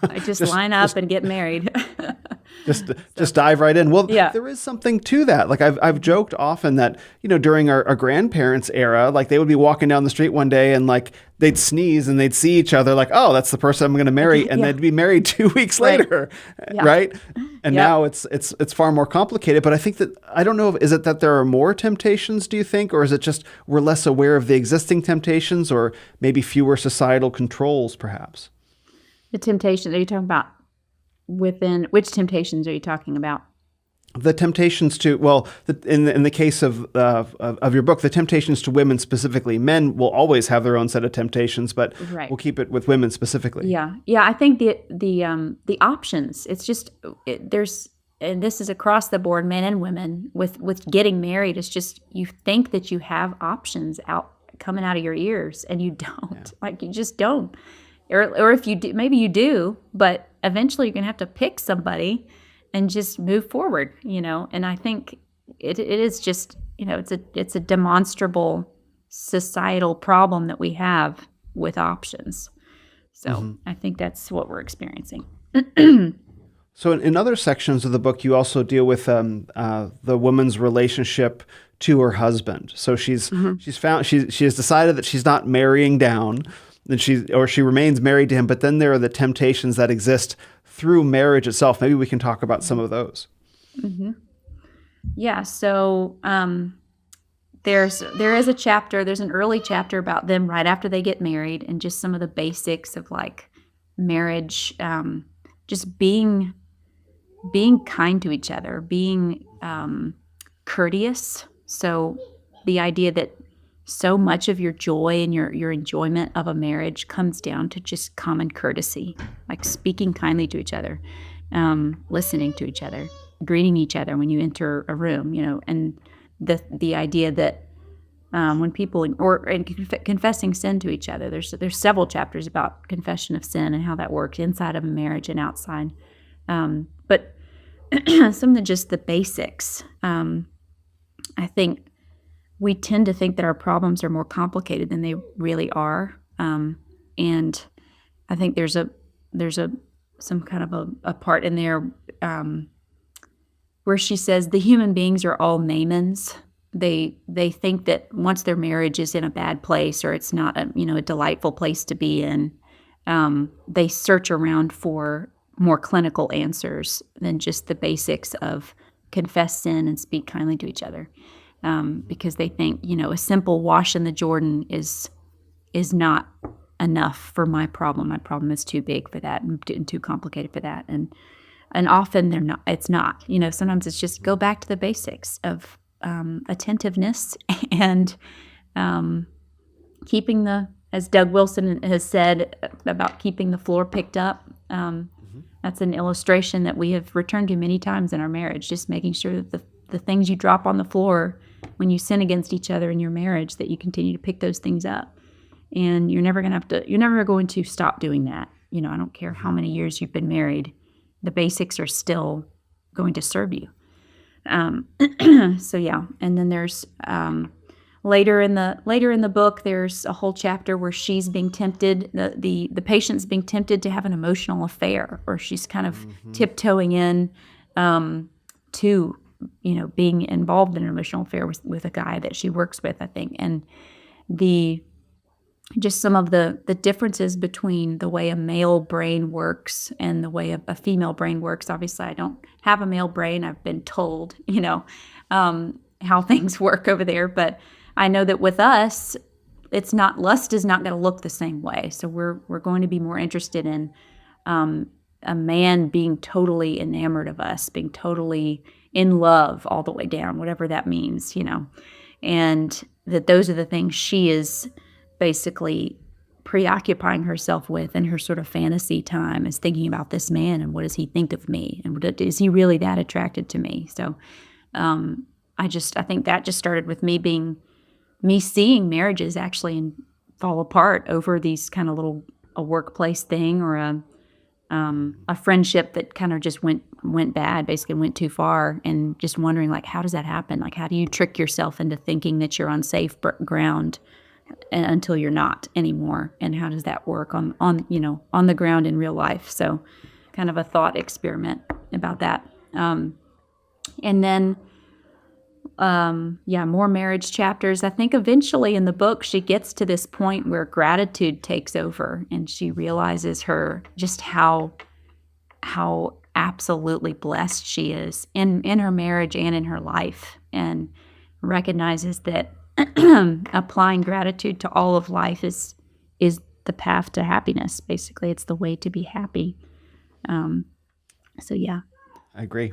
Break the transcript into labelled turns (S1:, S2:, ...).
S1: I just line up and get married.
S2: Just dive right in. Well,
S1: Yeah.
S2: there is something to that. Like I've joked often that, during our grandparents' era, like they would be walking down the street one day and like they'd sneeze and they'd see each other like, oh, that's the person I'm going to marry. And
S1: Yeah.
S2: they'd be married 2 weeks
S1: Right.
S2: later.
S1: Yeah.
S2: Right. And
S1: Yep.
S2: now it's far more complicated. But I think that, I don't know, is it that there are more temptations, do you think? Or is it just we're less aware of the existing temptations, or maybe fewer societal controls, perhaps?
S1: The temptation, are you talking about within, which temptations are you talking about?
S2: The temptations to, well, in the case of your book, the temptations to women specifically. Men will always have their own set of temptations, but
S1: Right.
S2: we'll keep it with women specifically.
S1: Yeah. Yeah. I think the options, it's just, there's, and this is across the board, men and women, with getting married. It's just, you think that you have options coming out of your ears, and you don't.
S2: Yeah.
S1: Like, you just don't. Or if you do, maybe you do, but eventually you're going to have to pick somebody and just move forward, And I think it is just, it's a demonstrable societal problem that we have with options. So I think that's what we're experiencing.
S2: So in other sections of the book, you also deal with the woman's relationship to her husband. So she's found she has decided that she's not marrying down, and she remains married to him. But then there are the temptations that exist through marriage itself. Maybe we can talk about some of those.
S1: Mm-hmm. Yeah. So there is a chapter. There's an early chapter about them right after they get married, and just some of the basics of like marriage, just being kind to each other, being courteous. So the idea that so much of your joy and your enjoyment of a marriage comes down to just common courtesy, like speaking kindly to each other, listening to each other, greeting each other when you enter a room, and the idea that when people confessing sin to each other, there's several chapters about confession of sin and how that works inside of a marriage and outside. But some of just the basics. I think we tend to think that our problems are more complicated than they really are, and I think there's some kind of a part in there where she says the human beings are all Naamans. They think that once their marriage is in a bad place, or it's not a delightful place to be in, they search around for more clinical answers than just the basics of confess sin and speak kindly to each other, because they think a simple wash in the Jordan is not enough for my problem. My problem is too big for that and too complicated for that, and often they're not. It's not. Sometimes it's just go back to the basics of attentiveness and keeping as Doug Wilson has said about keeping the floor picked up. That's an illustration that we have returned to many times in our marriage, just making sure that the things you drop on the floor when you sin against each other in your marriage, that you continue to pick those things up. And you're never going to stop doing that. I don't care how many years you've been married, the basics are still going to serve you. So yeah, and then there's later in the book, there's a whole chapter where she's being tempted, the patient's being tempted to have an emotional affair, or she's kind of tiptoeing in to being involved in an emotional affair with a guy that she works with, I think, and just some of the differences between the way a male brain works and the way a female brain works. Obviously, I don't have a male brain. I've been told, how things work over there. But I know that with us, lust is not going to look the same way. So we're going to be more interested in a man being totally enamored of us, being totally in love all the way down, whatever that means, and that those are the things she is basically preoccupying herself with in her sort of fantasy time, is thinking about this man and what does he think of me, and is he really that attracted to me? So I think that just started with me seeing marriages actually fall apart over these kind of a workplace thing, or a friendship that kind of just went bad, basically went too far, and just wondering, like, how does that happen? Like, how do you trick yourself into thinking that you're on safe ground until you're not anymore, and how does that work on the ground in real life? So, kind of a thought experiment about that. And then, more marriage chapters. I think eventually in the book she gets to this point where gratitude takes over, and she realizes just how absolutely blessed she is in her marriage and in her life, and recognizes that applying gratitude to all of life is the path to happiness. Basically, it's the way to be happy. So yeah.
S2: I agree.